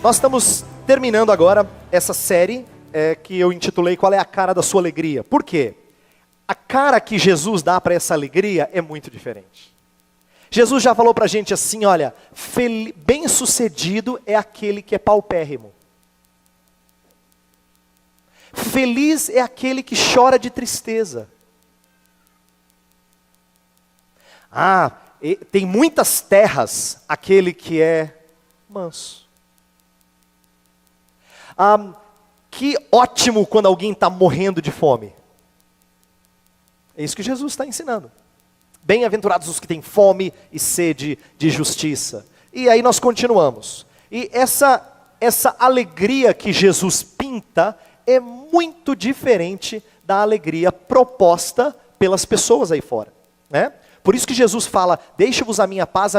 Nós estamos terminando agora essa série que eu intitulei Qual é a cara da sua alegria? Por quê? A cara que Jesus dá para essa alegria é muito diferente. Jesus já falou para a gente assim, olha, bem-sucedido é aquele que é paupérrimo. Feliz é aquele que chora de tristeza. Tem muitas terras aquele que é manso. Que ótimo quando alguém está morrendo de fome. É isso que Jesus está ensinando. Bem-aventurados os que têm fome e sede de justiça. E aí nós continuamos. E essa alegria que Jesus pinta é muito diferente da alegria proposta pelas pessoas aí fora, né? Por isso que Jesus fala, deixe-vos a minha paz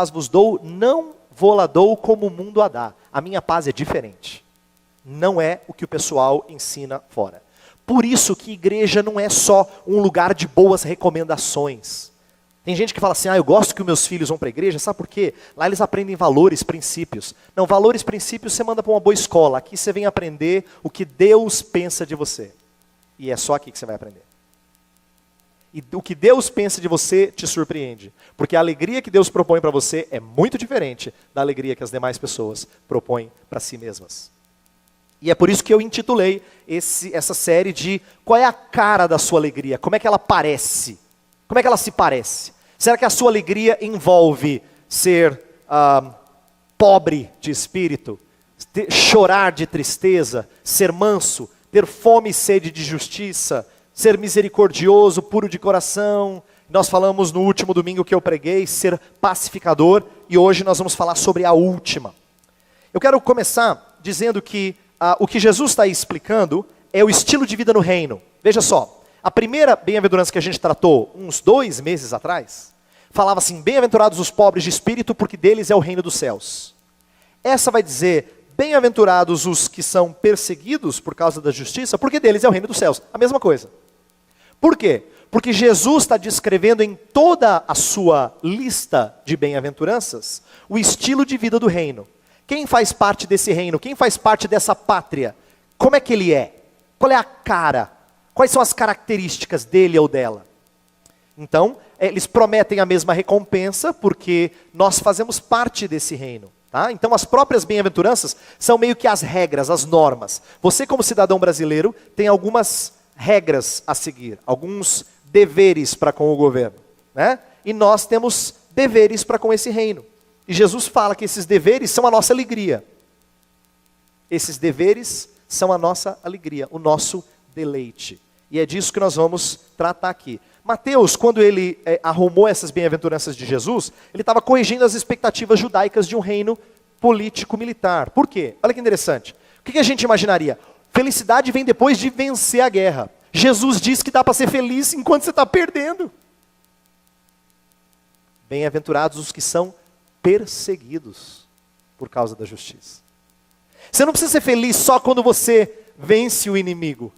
vos dou, não vou-la dou como o mundo a dá. A minha paz é diferente. Não é o que o pessoal ensina fora. Por isso que igreja não é só um lugar de boas recomendações. Tem gente que fala assim, eu gosto que os meus filhos vão para a igreja, sabe por quê? Lá eles aprendem valores, princípios. Não, valores, princípios você manda para uma boa escola. Aqui você vem aprender o que Deus pensa de você. E é só aqui que você vai aprender. E o que Deus pensa de você te surpreende. Porque a alegria que Deus propõe para você é muito diferente da alegria que as demais pessoas propõem para si mesmas. E é por isso que eu intitulei essa série de Qual é a cara da sua alegria? Como é que ela parece? Como é que ela se parece? Será que a sua alegria envolve ser pobre de espírito, chorar de tristeza, ser manso, ter fome e sede de justiça, ser misericordioso, puro de coração? Nós falamos no último domingo que eu preguei, ser pacificador, e hoje nós vamos falar sobre a última. Eu quero começar dizendo que o que Jesus está aí explicando é o estilo de vida no reino. Veja só. A primeira bem-aventurança que a gente tratou, uns 2 meses atrás, falava assim, bem-aventurados os pobres de espírito, porque deles é o reino dos céus. Essa vai dizer, bem-aventurados os que são perseguidos por causa da justiça, porque deles é o reino dos céus. A mesma coisa. Por quê? Porque Jesus está descrevendo em toda a sua lista de bem-aventuranças, o estilo de vida do reino. Quem faz parte desse reino? Quem faz parte dessa pátria? Como é que ele é? Qual é a cara? Quais são as características dele ou dela? Então, eles prometem a mesma recompensa, porque nós fazemos parte desse reino. Tá? Então, as próprias bem-aventuranças são meio que as regras, as normas. Você, como cidadão brasileiro, tem algumas regras a seguir, alguns deveres para com o governo, né? E nós temos deveres para com esse reino. E Jesus fala que esses deveres são a nossa alegria. Esses deveres são a nossa alegria, o nosso deleite. E é disso que nós vamos tratar aqui. Mateus, quando ele arrumou essas bem-aventuranças de Jesus, ele estava corrigindo as expectativas judaicas de um reino político-militar. Por quê? Olha que interessante. O que a gente imaginaria? Felicidade vem depois de vencer a guerra. Jesus diz que dá para ser feliz enquanto você está perdendo. Bem-aventurados os que são perseguidos por causa da justiça. Você não precisa ser feliz só quando você vence o inimigo.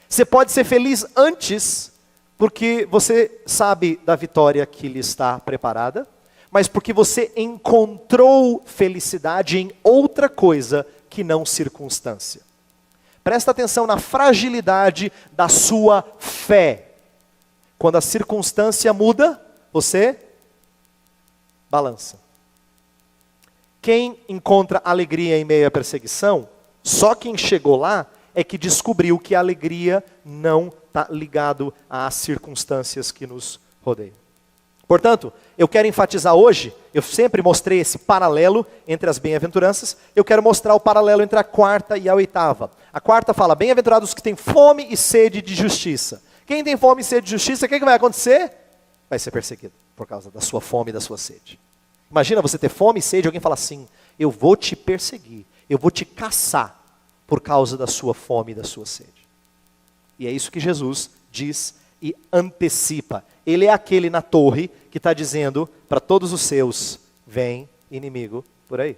Você pode ser feliz antes, porque você sabe da vitória que lhe está preparada, mas porque você encontrou felicidade em outra coisa que não circunstância. Presta atenção na fragilidade da sua fé. Quando a circunstância muda, você balança. Quem encontra alegria em meio à perseguição, só quem chegou lá é que descobriu que a alegria não está ligado às circunstâncias que nos rodeiam. Portanto, eu quero enfatizar hoje, eu sempre mostrei esse paralelo entre as bem-aventuranças, eu quero mostrar o paralelo entre a 4ª e a 8ª. A 4ª fala, bem-aventurados os que têm fome e sede de justiça. Quem tem fome e sede de justiça, o que vai acontecer? Vai ser perseguido por causa da sua fome e da sua sede. Imagina você ter fome e sede e alguém fala assim, eu vou te perseguir, eu vou te caçar por causa da sua fome e da sua sede. E é isso que Jesus diz e antecipa. Ele é aquele na torre que está dizendo para todos os seus, vem inimigo por aí.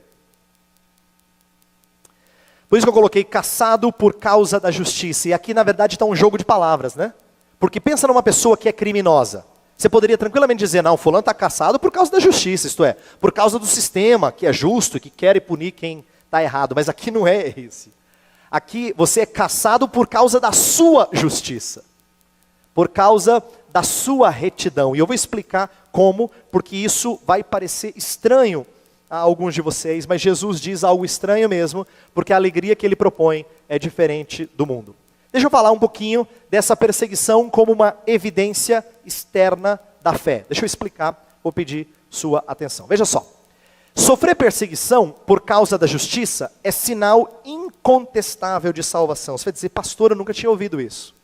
Por isso que eu coloquei caçado por causa da justiça. E aqui na verdade está um jogo de palavras, né? Porque pensa numa pessoa que é criminosa. Você poderia tranquilamente dizer, não, fulano está caçado por causa da justiça, isto é, por causa do sistema que é justo, que quer punir quem está errado, mas aqui não é esse. Aqui você é caçado por causa da sua justiça, por causa da sua retidão. E eu vou explicar como, porque isso vai parecer estranho a alguns de vocês, mas Jesus diz algo estranho mesmo, porque a alegria que ele propõe é diferente do mundo. Deixa eu falar um pouquinho dessa perseguição como uma evidência externa da fé. Deixa eu explicar, vou pedir sua atenção. Veja só. Sofrer perseguição por causa da justiça é sinal incontestável de salvação. Você vai dizer, pastor, eu nunca tinha ouvido isso.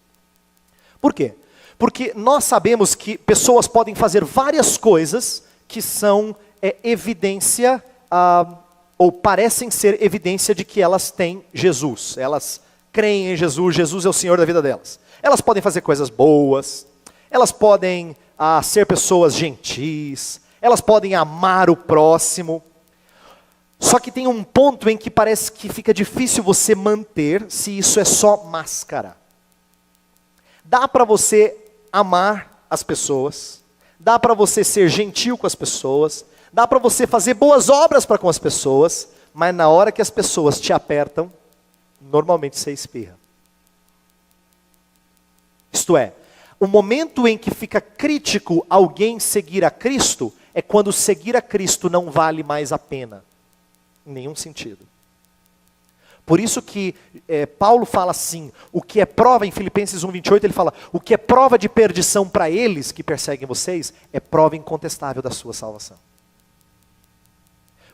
Por quê? Porque nós sabemos que pessoas podem fazer várias coisas que são evidência, ou parecem ser evidência de que elas têm Jesus. Elas creem em Jesus, Jesus é o Senhor da vida delas. Elas podem fazer coisas boas, elas podem ser pessoas gentis, elas podem amar o próximo. Só que tem um ponto em que parece que fica difícil você manter se isso é só máscara. Dá para você amar as pessoas, dá para você ser gentil com as pessoas, dá para você fazer boas obras para com as pessoas, mas na hora que as pessoas te apertam, normalmente você espirra. Isto é, o momento em que fica crítico alguém seguir a Cristo é quando seguir a Cristo não vale mais a pena. Em nenhum sentido. Por isso que Paulo fala assim, o que é prova, em Filipenses 1:28, ele fala, o que é prova de perdição para eles que perseguem vocês, é prova incontestável da sua salvação.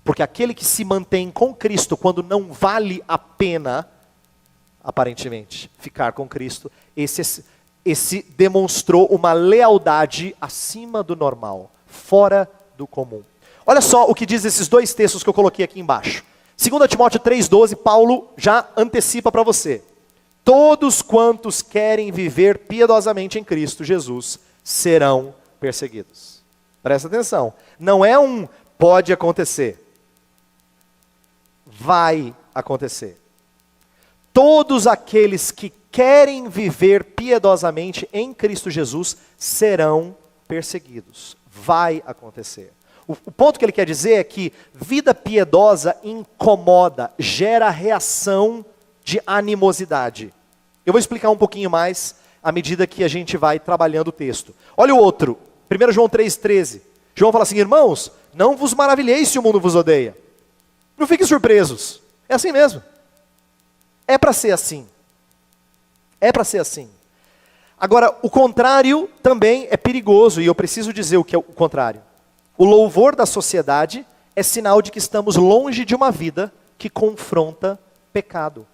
Porque aquele que se mantém com Cristo, quando não vale a pena, aparentemente, ficar com Cristo, esse demonstrou uma lealdade acima do normal, fora do comum. Olha só o que diz esses dois textos que eu coloquei aqui embaixo. 2 Timóteo 3,12, Paulo já antecipa para você. Todos quantos querem viver piedosamente em Cristo Jesus serão perseguidos. Presta atenção. Não é um pode acontecer. Vai acontecer. Todos aqueles que querem viver piedosamente em Cristo Jesus serão perseguidos. Vai acontecer. O ponto que ele quer dizer é que vida piedosa incomoda, gera reação de animosidade. Eu vou explicar um pouquinho mais à medida que a gente vai trabalhando o texto. Olha o outro, 1 João 3,13. João fala assim, irmãos, não vos maravilheis se o mundo vos odeia. Não fiquem surpresos. É assim mesmo. É para ser assim. É para ser assim. Agora, o contrário também é perigoso, e eu preciso dizer o que é o contrário. O louvor da sociedade é sinal de que estamos longe de uma vida que confronta pecado.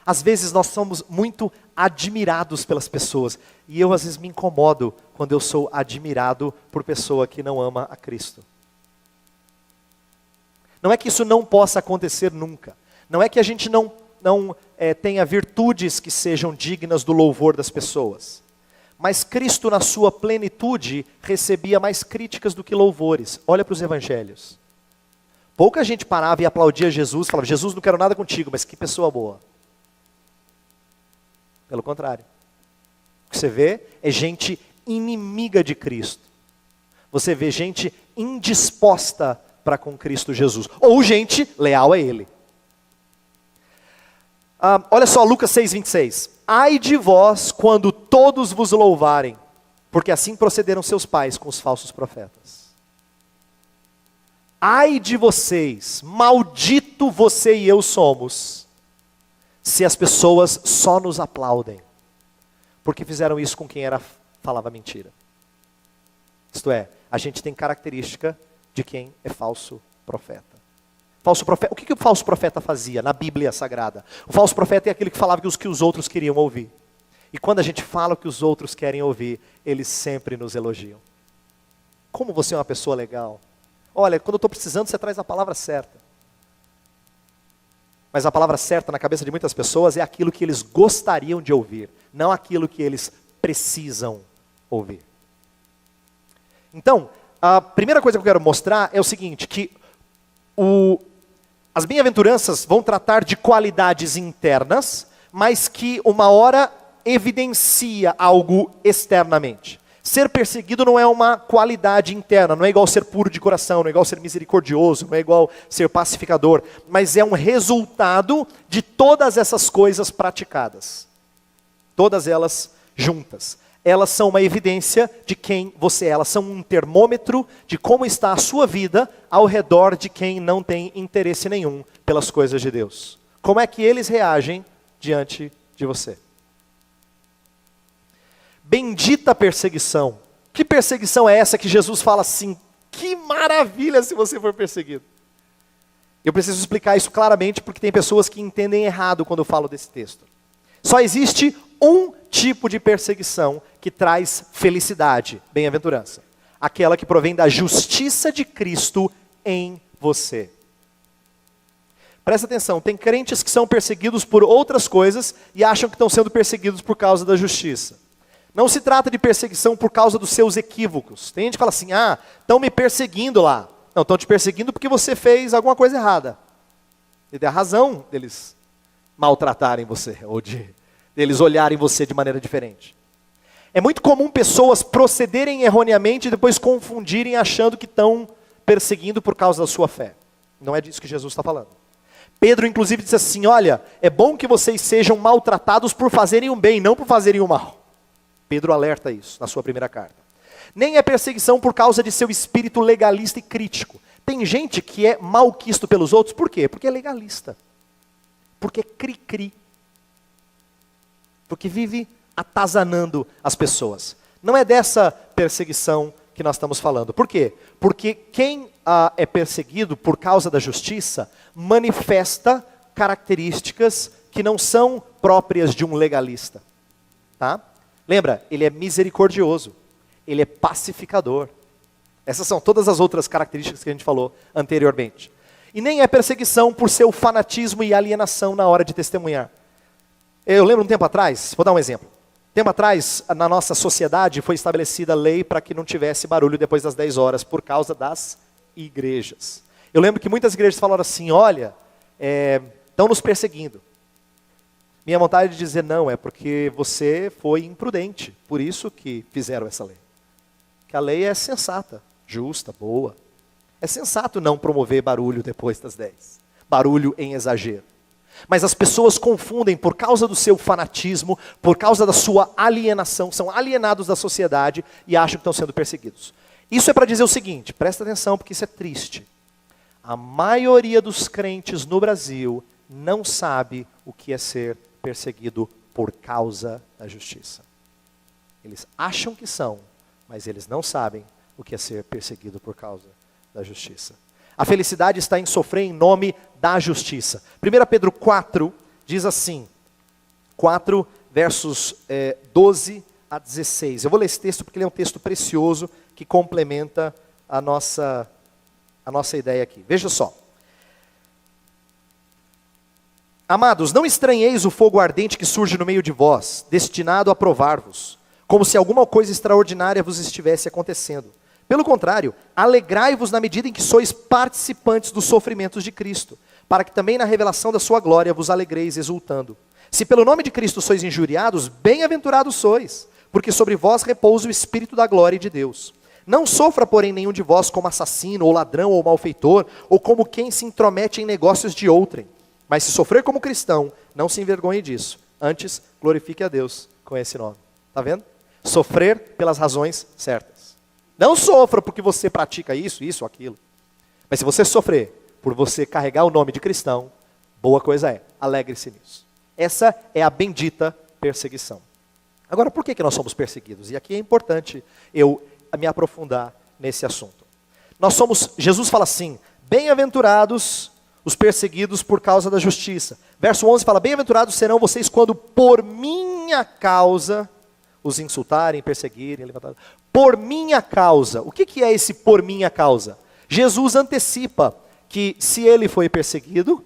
Às vezes nós somos muito admirados pelas pessoas, e eu às vezes me incomodo quando eu sou admirado por pessoa que não ama a Cristo. Não é que isso não possa acontecer nunca. Não é que a gente não tenha virtudes que sejam dignas do louvor das pessoas. Mas Cristo, na sua plenitude, recebia mais críticas do que louvores. Olha para os evangelhos. Pouca gente parava e aplaudia Jesus, falava, Jesus, não quero nada contigo, mas que pessoa boa. Pelo contrário. O que você vê é gente inimiga de Cristo. Você vê gente indisposta para com Cristo Jesus. Ou gente leal a Ele. Olha só, Lucas 6,26. Ai de vós quando todos vos louvarem, porque assim procederam seus pais com os falsos profetas. Ai de vocês, maldito você e eu somos, se as pessoas só nos aplaudem, porque fizeram isso com quem falava mentira. Isto é, a gente tem característica de quem é falso profeta. Falso profeta, o que o falso profeta fazia na Bíblia Sagrada? O falso profeta é aquele que falava que os outros queriam ouvir. E quando a gente fala o que os outros querem ouvir, eles sempre nos elogiam. Como você é uma pessoa legal. Olha, quando eu estou precisando, você traz a palavra certa. Mas a palavra certa na cabeça de muitas pessoas é aquilo que eles gostariam de ouvir, não aquilo que eles precisam ouvir. Então, a primeira coisa que eu quero mostrar é o seguinte, que as bem-aventuranças vão tratar de qualidades internas, mas que uma hora evidencia algo externamente. Ser perseguido não é uma qualidade interna, não é igual ser puro de coração, não é igual ser misericordioso, não é igual ser pacificador, mas é um resultado de todas essas coisas praticadas. Todas elas juntas. Elas são uma evidência de quem você é, elas são um termômetro de como está a sua vida ao redor de quem não tem interesse nenhum pelas coisas de Deus. Como é que eles reagem diante de você? Bendita perseguição. Que perseguição é essa que Jesus fala assim, que maravilha se você for perseguido? Eu preciso explicar isso claramente porque tem pessoas que entendem errado quando eu falo desse texto. Só existe um tipo de perseguição que traz felicidade, bem-aventurança. Aquela que provém da justiça de Cristo em você. Presta atenção, tem crentes que são perseguidos por outras coisas e acham que estão sendo perseguidos por causa da justiça. Não se trata de perseguição por causa dos seus equívocos. Tem gente que fala assim, estão me perseguindo lá. Não, estão te perseguindo porque você fez alguma coisa errada. E tem a razão deles maltratarem você, ou deles olharem você de maneira diferente. É muito comum pessoas procederem erroneamente e depois confundirem achando que estão perseguindo por causa da sua fé. Não é disso que Jesus está falando. Pedro inclusive disse assim, olha, é bom que vocês sejam maltratados por fazerem o bem, não por fazerem o mal. Pedro alerta isso na sua primeira carta. Nem é perseguição por causa de seu espírito legalista e crítico. Tem gente que é malquisto pelos outros, por quê? Porque é legalista. Porque é cri-cri. Porque vive atazanando as pessoas. Não é dessa perseguição que nós estamos falando. Por quê? Porque quem é perseguido por causa da justiça manifesta características que não são próprias de um legalista. Tá? Lembra, ele é misericordioso, ele é pacificador. Essas são todas as outras características que a gente falou anteriormente. E nem é perseguição por seu fanatismo e alienação na hora de testemunhar. Eu lembro um tempo atrás, vou dar um exemplo. Tempo atrás, na nossa sociedade, foi estabelecida a lei para que não tivesse barulho depois das 10 horas, por causa das igrejas. Eu lembro que muitas igrejas falaram assim, olha, estão nos perseguindo. Minha vontade de dizer não, é porque você foi imprudente, por isso que fizeram essa lei. Que a lei é sensata, justa, boa. É sensato não promover barulho depois das 10. Barulho em exagero. Mas as pessoas confundem por causa do seu fanatismo, por causa da sua alienação, são alienados da sociedade e acham que estão sendo perseguidos. Isso é para dizer o seguinte, presta atenção porque isso é triste. A maioria dos crentes no Brasil não sabe o que é ser perseguido por causa da justiça. Eles acham que são, mas eles não sabem o que é ser perseguido por causa da justiça. A felicidade está em sofrer em nome da justiça. 1 Pedro 4 diz assim, 4 versos 12 a 16. Eu vou ler esse texto porque ele é um texto precioso que complementa a nossa ideia aqui. Veja só. Amados, não estranheis o fogo ardente que surge no meio de vós, destinado a provar-vos, como se alguma coisa extraordinária vos estivesse acontecendo. Pelo contrário, alegrai-vos na medida em que sois participantes dos sofrimentos de Cristo, para que também na revelação da sua glória vos alegreis exultando. Se pelo nome de Cristo sois injuriados, bem-aventurados sois, porque sobre vós repousa o Espírito da glória de Deus. Não sofra, porém, nenhum de vós como assassino, ou ladrão, ou malfeitor, ou como quem se intromete em negócios de outrem. Mas se sofrer como cristão, não se envergonhe disso. Antes, glorifique a Deus com esse nome. Está vendo? Sofrer pelas razões certas. Não sofra porque você pratica isso, aquilo. Mas se você sofrer por você carregar o nome de cristão, boa coisa é. Alegre-se nisso. Essa é a bendita perseguição. Agora, por que nós somos perseguidos? E aqui é importante eu me aprofundar nesse assunto. Jesus fala assim, bem-aventurados os perseguidos por causa da justiça. Verso 11 fala, bem-aventurados serão vocês quando por minha causa os insultarem, perseguirem, levantarem. Por minha causa. O que é esse por minha causa? Jesus antecipa que se ele foi perseguido,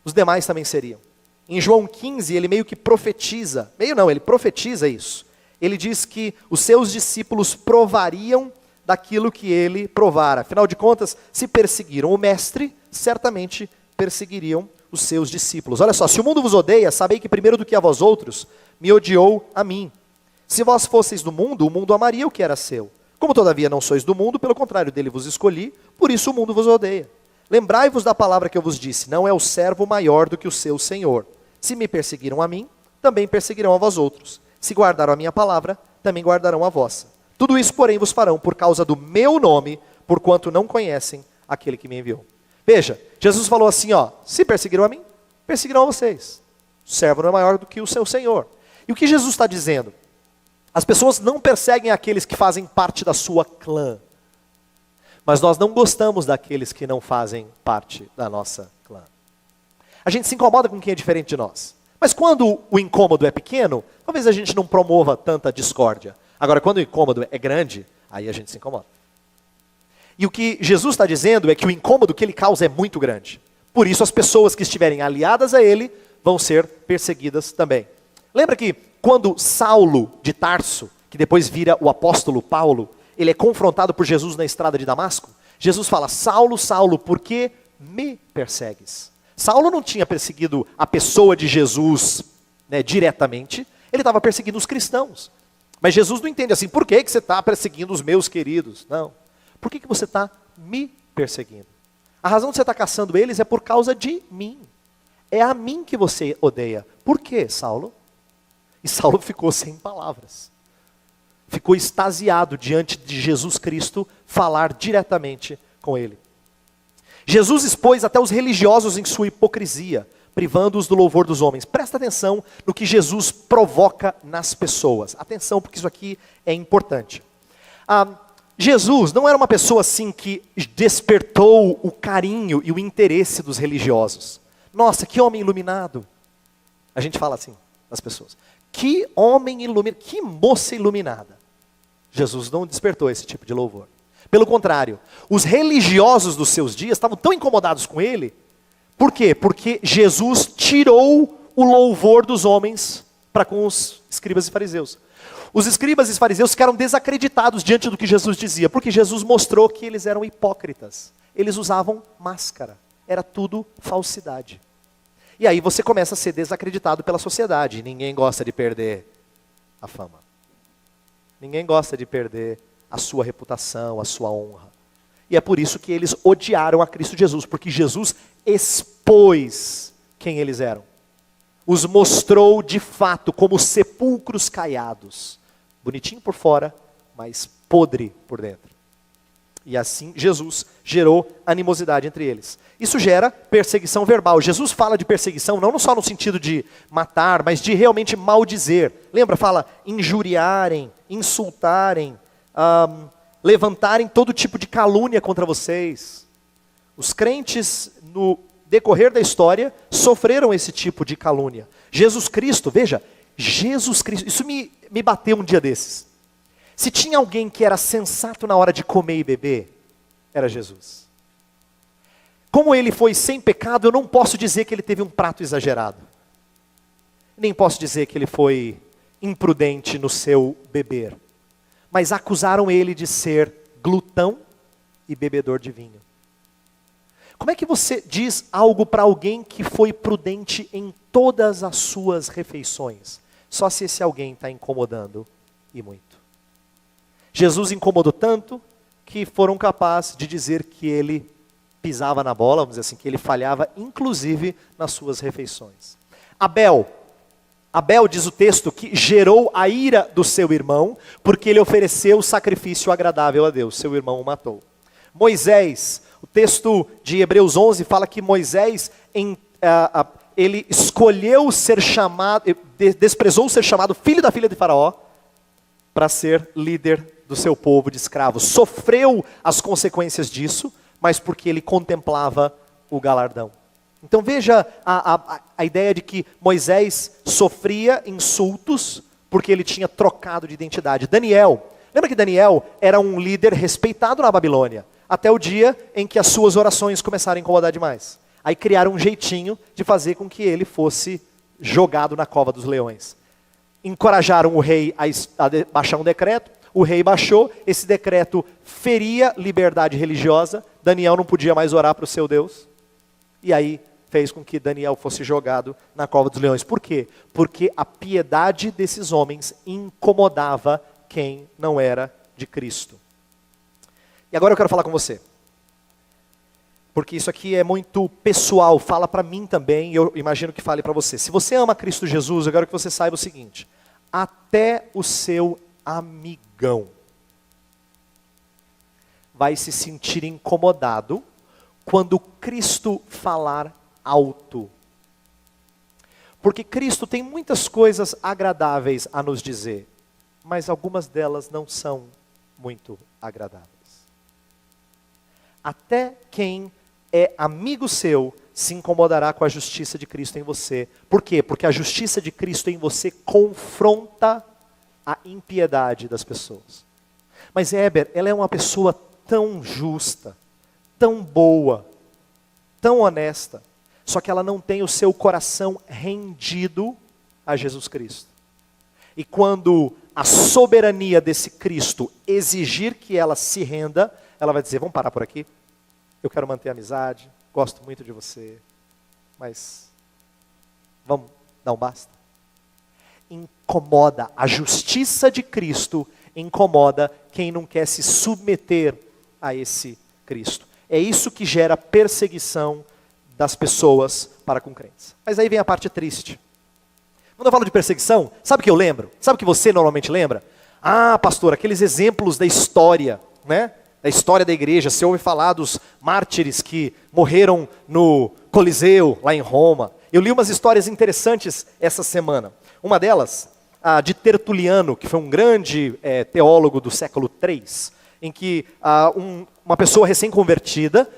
os demais também seriam. Em João 15, ele meio que profetiza, ele profetiza isso. Ele diz que os seus discípulos provariam daquilo que ele provara. Afinal de contas, se perseguiram o mestre, certamente perseguiriam os seus discípulos. Olha só, se o mundo vos odeia, sabei que primeiro do que a vós outros, me odiou a mim. Se vós fosseis do mundo, o mundo amaria o que era seu. Como todavia não sois do mundo, pelo contrário, dele vos escolhi, por isso o mundo vos odeia. Lembrai-vos da palavra que eu vos disse, não é o servo maior do que o seu senhor. Se me perseguiram a mim, também perseguirão a vós outros. Se guardaram a minha palavra, também guardarão a vossa. Tudo isso, porém, vos farão por causa do meu nome, porquanto não conhecem aquele que me enviou. Veja, Jesus falou assim, se perseguiram a mim, perseguirão a vocês. O servo não é maior do que o seu senhor. E o que Jesus está dizendo? As pessoas não perseguem aqueles que fazem parte da sua clã. Mas nós não gostamos daqueles que não fazem parte da nossa clã. A gente se incomoda com quem é diferente de nós. Mas quando o incômodo é pequeno, talvez a gente não promova tanta discórdia. Agora, quando o incômodo é grande, aí a gente se incomoda. E o que Jesus está dizendo é que o incômodo que ele causa é muito grande. Por isso as pessoas que estiverem aliadas a ele vão ser perseguidas também. Lembra que quando Saulo de Tarso, que depois vira o apóstolo Paulo, ele é confrontado por Jesus na estrada de Damasco? Jesus fala, Saulo, Saulo, por que me persegues? Saulo não tinha perseguido a pessoa de Jesus, diretamente, ele estava perseguindo os cristãos. Mas Jesus não entende assim, por que você está perseguindo os meus queridos? Não. Por que você está me perseguindo? A razão de você estar caçando eles é por causa de mim. É a mim que você odeia. Por quê, Saulo? E Saulo ficou sem palavras. Ficou extasiado diante de Jesus Cristo falar diretamente com ele. Jesus expôs até os religiosos em sua hipocrisia, privando-os do louvor dos homens. Presta atenção no que Jesus provoca nas pessoas. Atenção, porque isso aqui é importante. Jesus não era uma pessoa assim que despertou o carinho e o interesse dos religiosos. Nossa, que homem iluminado. A gente fala assim, das pessoas. Que homem iluminado, que moça iluminada. Jesus não despertou esse tipo de louvor. Pelo contrário, os religiosos dos seus dias estavam tão incomodados com ele. Por quê? Porque Jesus tirou o louvor dos homens para com os escribas e fariseus. Os escribas e fariseus ficaram desacreditados diante do que Jesus dizia, porque Jesus mostrou que eles eram hipócritas. Eles usavam máscara. Era tudo falsidade. E aí você começa a ser desacreditado pela sociedade. Ninguém gosta de perder a fama. Ninguém gosta de perder a sua reputação, a sua honra. E é por isso que eles odiaram a Cristo Jesus, porque Jesus expôs quem eles eram. Os mostrou de fato como sepulcros caiados. Bonitinho por fora, mas podre por dentro. E assim Jesus gerou animosidade entre eles. Isso gera perseguição verbal. Jesus fala de perseguição não só no sentido de matar, mas de realmente maldizer. Lembra? Fala injuriarem, insultarem, levantarem todo tipo de calúnia contra vocês. Os crentes, no decorrer da história, sofreram esse tipo de calúnia. Jesus Cristo, veja, Jesus Cristo, isso me bateu um dia desses. Se tinha alguém que era sensato na hora de comer e beber, era Jesus. Como ele foi sem pecado, eu não posso dizer que ele teve um prato exagerado. Nem posso dizer que ele foi imprudente no seu beber. Mas acusaram ele de ser glutão e bebedor de vinho. Como é que você diz algo para alguém que foi prudente em todas as suas refeições? Só se esse alguém está incomodando e muito. Jesus incomodou tanto que foram capazes de dizer que ele pisava na bola, vamos dizer assim, que ele falhava inclusive nas suas refeições. Abel diz o texto que gerou a ira do seu irmão, porque ele ofereceu sacrifício agradável a Deus, seu irmão o matou. Moisés, o texto de Hebreus 11 fala que Moisés, ele escolheu ser chamado, desprezou ser chamado filho da filha de Faraó, para ser líder do seu povo de escravos. Sofreu as consequências disso, mas porque ele contemplava o galardão. Então veja a ideia de que Moisés sofria insultos porque ele tinha trocado de identidade. Daniel, lembra que Daniel era um líder respeitado na Babilônia, até o dia em que as suas orações começaram a incomodar demais. Aí criaram um jeitinho de fazer com que ele fosse jogado na cova dos leões. Encorajaram o rei a baixar um decreto, o rei baixou, esse decreto feria liberdade religiosa, Daniel não podia mais orar para o seu Deus, e aí fez com que Daniel fosse jogado na cova dos leões. Por quê? Porque a piedade desses homens incomodava quem não era de Cristo. E agora eu quero falar com você. Porque isso aqui é muito pessoal, fala para mim também, e eu imagino que fale para você. Se você ama Cristo Jesus, eu quero que você saiba o seguinte: até o seu amigão vai se sentir incomodado quando Cristo falar alto. Porque Cristo tem muitas coisas agradáveis a nos dizer, mas algumas delas não são muito agradáveis. Até quem é amigo seu se incomodará com a justiça de Cristo em você. Por quê? Porque a justiça de Cristo em você confronta a impiedade das pessoas. Mas Heber, ela é uma pessoa tão justa, tão boa, tão honesta, só que ela não tem o seu coração rendido a Jesus Cristo. E quando a soberania desse Cristo exigir que ela se renda, ela vai dizer: vamos parar por aqui? Eu quero manter a amizade, gosto muito de você, mas vamos dar um basta? Incomoda, a justiça de Cristo incomoda quem não quer se submeter a esse Cristo. É isso que gera perseguição das pessoas para com crentes. Mas aí vem a parte triste. Quando eu falo de perseguição, sabe o que eu lembro? Sabe o que você normalmente lembra? Ah, pastor, aqueles exemplos da história, né? Da história da igreja. Você ouve falar dos mártires que morreram no Coliseu, lá em Roma. Eu li umas histórias interessantes essa semana. Uma delas, a de Tertuliano, que foi um grande teólogo do século III, em que uma pessoa recém-convertida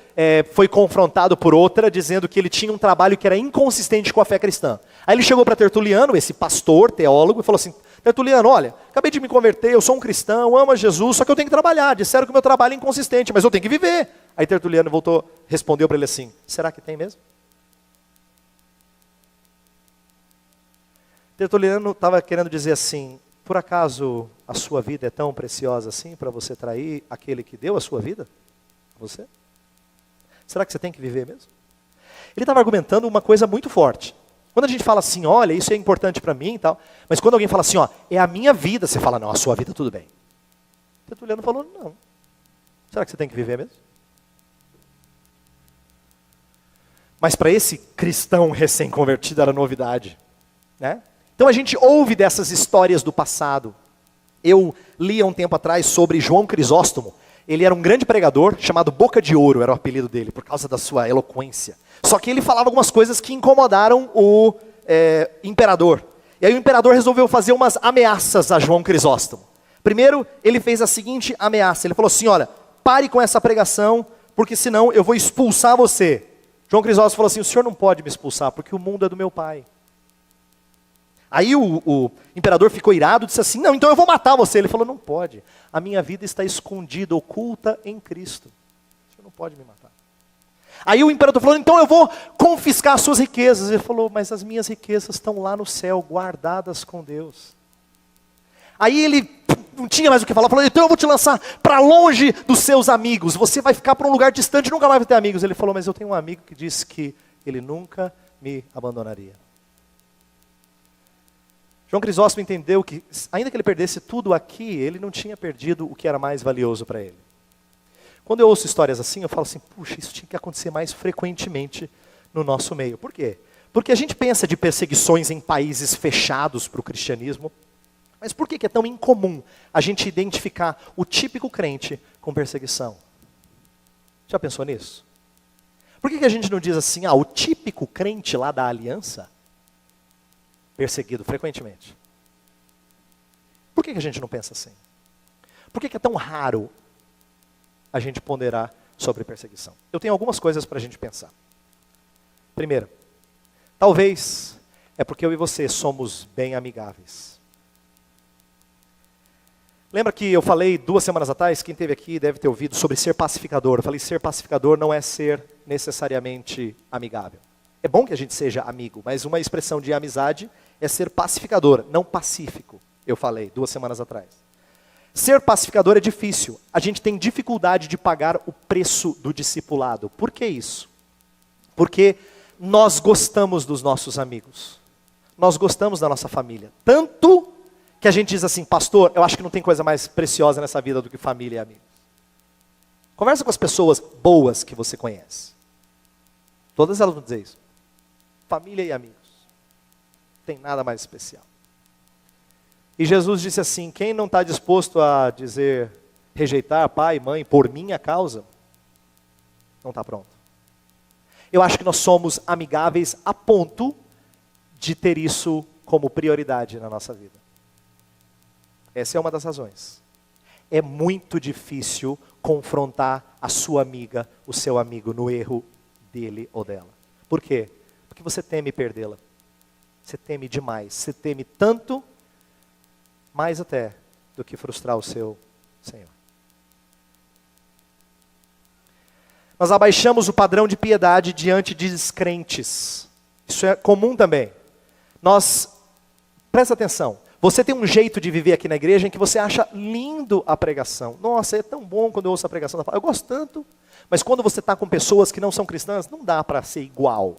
foi confrontado por outra, dizendo que ele tinha um trabalho que era inconsistente com a fé cristã. Aí ele chegou para Tertuliano, esse pastor, teólogo, e falou assim: Tertuliano, olha, acabei de me converter, eu sou um cristão, amo a Jesus, só que eu tenho que trabalhar. Disseram que o meu trabalho é inconsistente, mas eu tenho que viver. Aí Tertuliano respondeu para ele assim: será que tem mesmo? Tertuliano estava querendo dizer assim: por acaso a sua vida é tão preciosa assim para você trair aquele que deu a sua vida? Você? Será que você tem que viver mesmo? Ele estava argumentando uma coisa muito forte. Quando a gente fala assim, olha, isso é importante para mim e tal, mas quando alguém fala assim, ó, é a minha vida, você fala, não, a sua vida tudo bem. Tertuliano falou, não. Será que você tem que viver mesmo? Mas para esse cristão recém-convertido era novidade, né? Então a gente ouve dessas histórias do passado. Eu li há um tempo atrás sobre João Crisóstomo. Ele era um grande pregador, chamado Boca de Ouro, era o apelido dele, por causa da sua eloquência. Só que ele falava algumas coisas que incomodaram o imperador. E aí o imperador resolveu fazer umas ameaças a João Crisóstomo. Primeiro, ele fez a seguinte ameaça. Ele falou assim, olha, pare com essa pregação, porque senão eu vou expulsar você. João Crisóstomo falou assim, o senhor não pode me expulsar, porque o mundo é do meu pai. Aí o imperador ficou irado, disse assim, não, então eu vou matar você. Ele falou, não pode, a minha vida está escondida, oculta em Cristo. O senhor não pode me matar. Aí o imperador falou, então eu vou confiscar as suas riquezas. Ele falou, mas as minhas riquezas estão lá no céu, guardadas com Deus. Aí ele não tinha mais o que falar, falou, então eu vou te lançar para longe dos seus amigos. Você vai ficar para um lugar distante, nunca mais vai ter amigos. Ele falou, mas eu tenho um amigo que disse que ele nunca me abandonaria. João Crisóstomo entendeu que, ainda que ele perdesse tudo aqui, ele não tinha perdido o que era mais valioso para ele. Quando eu ouço histórias assim, eu falo assim, puxa, isso tinha que acontecer mais frequentemente no nosso meio. Por quê? Porque a gente pensa de perseguições em países fechados para o cristianismo, mas por que é tão incomum a gente identificar o típico crente com perseguição? Já pensou nisso? Por que a gente não diz assim, o típico crente lá da aliança, perseguido frequentemente? Por que a gente não pensa assim? Por que é tão raro a gente ponderar sobre perseguição? Eu tenho algumas coisas para a gente pensar. Primeiro, talvez é porque eu e você somos bem amigáveis. Lembra que eu falei 2 semanas atrás, quem esteve aqui deve ter ouvido, sobre ser pacificador. Eu falei, ser pacificador não é ser necessariamente amigável. É bom que a gente seja amigo, mas uma expressão de amizade é ser pacificador, não pacífico. Eu falei 2 semanas atrás. Ser pacificador é difícil. A gente tem dificuldade de pagar o preço do discipulado. Por que isso? Porque nós gostamos dos nossos amigos. Nós gostamos da nossa família. Tanto que a gente diz assim, pastor, eu acho que não tem coisa mais preciosa nessa vida do que família e amigos. Conversa com as pessoas boas que você conhece. Todas elas vão dizer isso. Família e amigos. Não tem nada mais especial. E Jesus disse assim, quem não está disposto a dizer, rejeitar pai e mãe por minha causa, não está pronto. Eu acho que nós somos amigáveis a ponto de ter isso como prioridade na nossa vida. Essa é uma das razões. É muito difícil confrontar a sua amiga, o seu amigo, no erro dele ou dela. Por quê? Porque você teme perdê-la. Você teme demais. Você teme tanto, mais até, do que frustrar o seu Senhor. Nós abaixamos o padrão de piedade diante de descrentes. Isso é comum também. Presta atenção, você tem um jeito de viver aqui na igreja em que você acha lindo a pregação. Nossa, é tão bom quando eu ouço a pregação da palavra. Eu gosto tanto, mas quando você está com pessoas que não são cristãs, não dá para ser igual.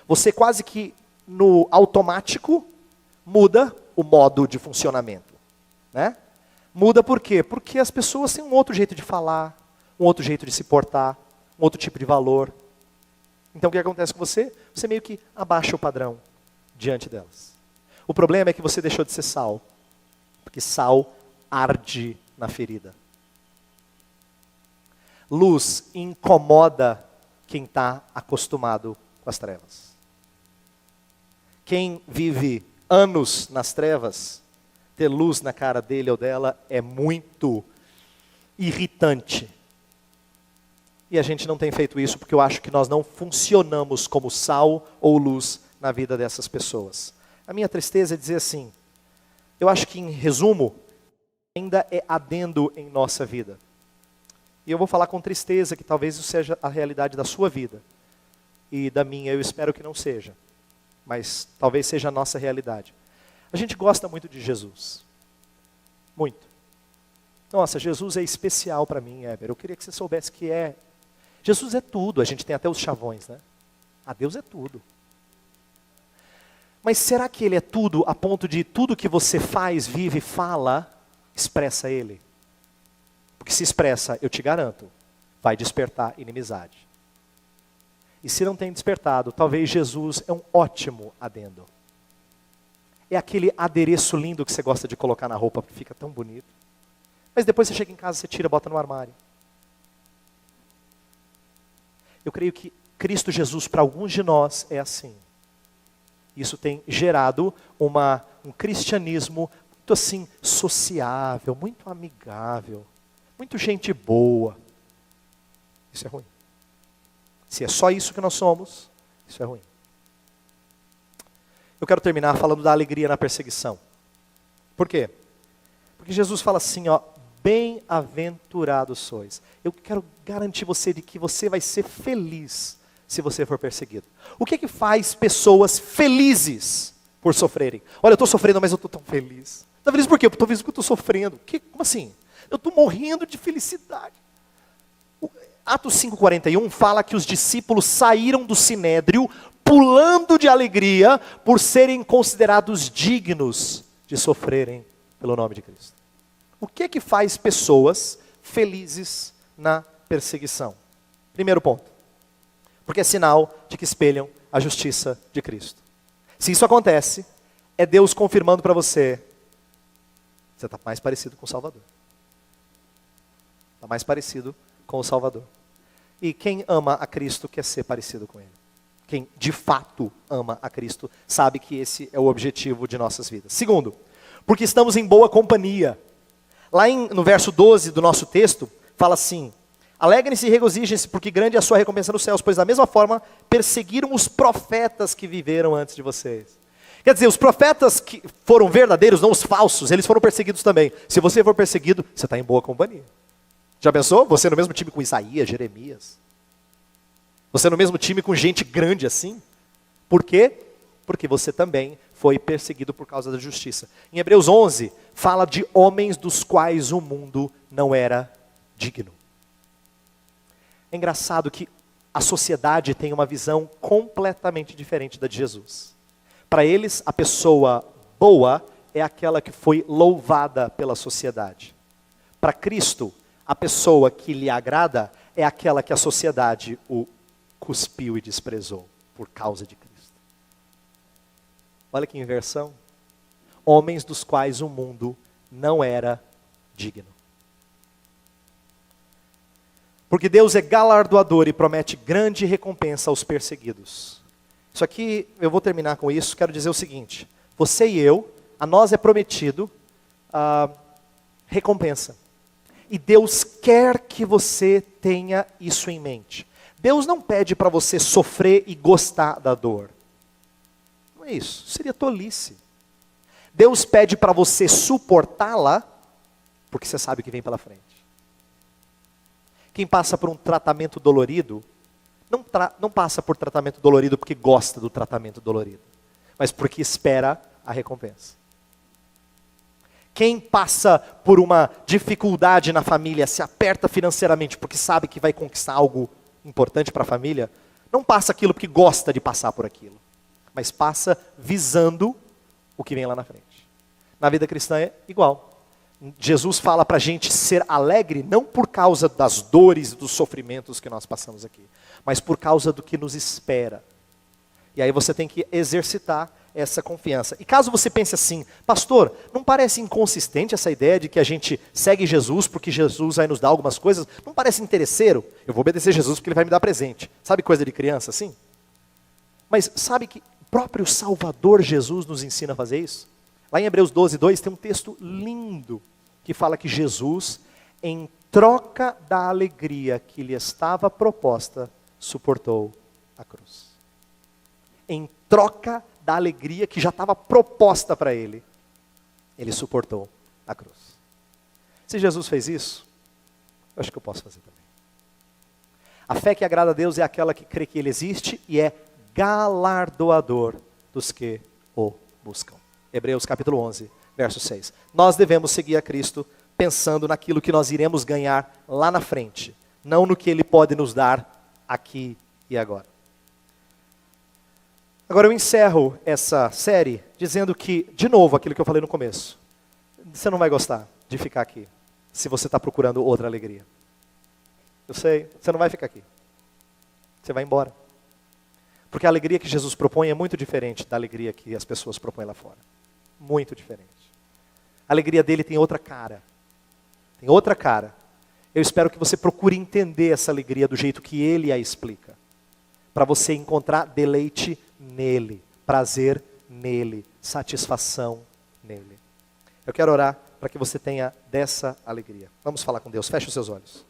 Você quase que no automático muda o modo de funcionamento. Né? Muda por quê? Porque as pessoas têm um outro jeito de falar, um outro jeito de se portar, um outro tipo de valor. Então o que acontece com você? Você meio que abaixa o padrão diante delas. O problema é que você deixou de ser sal, porque sal arde na ferida. Luz incomoda quem está acostumado com as trevas. Quem vive anos nas trevas, ter luz na cara dele ou dela é muito irritante. E a gente não tem feito isso porque eu acho que nós não funcionamos como sal ou luz na vida dessas pessoas. A minha tristeza é dizer assim, eu acho que em resumo, ainda é adendo em nossa vida. E eu vou falar com tristeza que talvez isso seja a realidade da sua vida. E da minha, eu espero que não seja. Mas talvez seja a nossa realidade. A gente gosta muito de Jesus. Muito. Nossa, Jesus é especial para mim, Éber. Eu queria que você soubesse que é. Jesus é tudo, a gente tem até os chavões, né? Ah, Deus é tudo. Mas será que Ele é tudo a ponto de tudo que você faz, vive, fala, expressa Ele? Porque se expressa, eu te garanto, vai despertar inimizade. E se não tem despertado, talvez Jesus é um ótimo adendo. É aquele adereço lindo que você gosta de colocar na roupa, porque fica tão bonito. Mas depois você chega em casa, você tira, bota no armário. Eu creio que Cristo Jesus, para alguns de nós, é assim. Isso tem gerado um cristianismo muito assim, sociável, muito amigável, muito gente boa. Isso é ruim. Se é só isso que nós somos, isso é ruim. Eu quero terminar falando da alegria na perseguição. Por quê? Porque Jesus fala assim, ó, bem-aventurados sois. Eu quero garantir você de que você vai ser feliz se você for perseguido. O que é que faz pessoas felizes por sofrerem? Olha, eu estou sofrendo, mas eu estou tão feliz. Está feliz por quê? Eu estou feliz porque eu estou sofrendo. Como assim? Eu estou morrendo de felicidade. Atos 5,41 fala que os discípulos saíram do sinédrio pulando de alegria por serem considerados dignos de sofrerem pelo nome de Cristo. O que é que faz pessoas felizes na perseguição? Primeiro ponto. Porque é sinal de que espelham a justiça de Cristo. Se isso acontece, é Deus confirmando para você, você está mais parecido com o Salvador. Está mais parecido com o Salvador. E quem ama a Cristo quer ser parecido com Ele. Quem de fato ama a Cristo sabe que esse é o objetivo de nossas vidas. Segundo, porque estamos em boa companhia. Lá no verso 12 do nosso texto, fala assim, alegrem-se e regozijem-se, porque grande é a sua recompensa nos céus, pois da mesma forma perseguiram os profetas que viveram antes de vocês. Quer dizer, os profetas que foram verdadeiros, não os falsos, eles foram perseguidos também. Se você for perseguido, você está em boa companhia. Já pensou? Você no mesmo time com Isaías, Jeremias. Você no mesmo time com gente grande assim. Por quê? Porque você também foi perseguido por causa da justiça. Em Hebreus 11, fala de homens dos quais o mundo não era digno. É engraçado que a sociedade tem uma visão completamente diferente da de Jesus. Para eles, a pessoa boa é aquela que foi louvada pela sociedade. Para Cristo, a pessoa que lhe agrada é aquela que a sociedade o cuspiu e desprezou por causa de Cristo. Olha que inversão. Homens dos quais o mundo não era digno. Porque Deus é galardoador e promete grande recompensa aos perseguidos. Isso aqui, eu vou terminar com isso, quero dizer o seguinte. Você e eu, a nós é prometido recompensa. E Deus quer que você tenha isso em mente. Deus não pede para você sofrer e gostar da dor. Não é isso, seria tolice. Deus pede para você suportá-la, porque você sabe o que vem pela frente. Quem passa por um tratamento dolorido, não passa por tratamento dolorido porque gosta do tratamento dolorido, mas porque espera a recompensa. Quem passa por uma dificuldade na família, se aperta financeiramente porque sabe que vai conquistar algo importante para a família, não passa aquilo porque gosta de passar por aquilo, mas passa visando o que vem lá na frente. Na vida cristã é igual. Jesus fala para a gente ser alegre, não por causa das dores e dos sofrimentos que nós passamos aqui, mas por causa do que nos espera. E aí você tem que exercitar essa confiança. E caso você pense assim, pastor, não parece inconsistente essa ideia de que a gente segue Jesus porque Jesus vai nos dar algumas coisas? Não parece interesseiro? Eu vou obedecer Jesus porque ele vai me dar presente. Sabe coisa de criança assim? Mas sabe que o próprio Salvador Jesus nos ensina a fazer isso? Lá em Hebreus 12:2 tem um texto lindo que fala que Jesus, em troca da alegria que lhe estava proposta, suportou a cruz. Em troca da alegria que já estava proposta para ele, ele suportou a cruz. Se Jesus fez isso, eu acho que eu posso fazer também. A fé que agrada a Deus é aquela que crê que ele existe e é galardoador dos que o buscam. Hebreus capítulo 11, verso 6. Nós devemos seguir a Cristo pensando naquilo que nós iremos ganhar lá na frente, não no que Ele pode nos dar aqui e agora. Agora eu encerro essa série dizendo que, de novo, aquilo que eu falei no começo, você não vai gostar de ficar aqui, se você está procurando outra alegria. Eu sei, você não vai ficar aqui. Você vai embora. Porque a alegria que Jesus propõe é muito diferente da alegria que as pessoas propõem lá fora. Muito diferente. A alegria dele tem outra cara. Tem outra cara. Eu espero que você procure entender essa alegria do jeito que ele a explica. Para você encontrar deleite nele, prazer nele, satisfação nele. Eu quero orar para que você tenha dessa alegria. Vamos falar com Deus. Feche os seus olhos.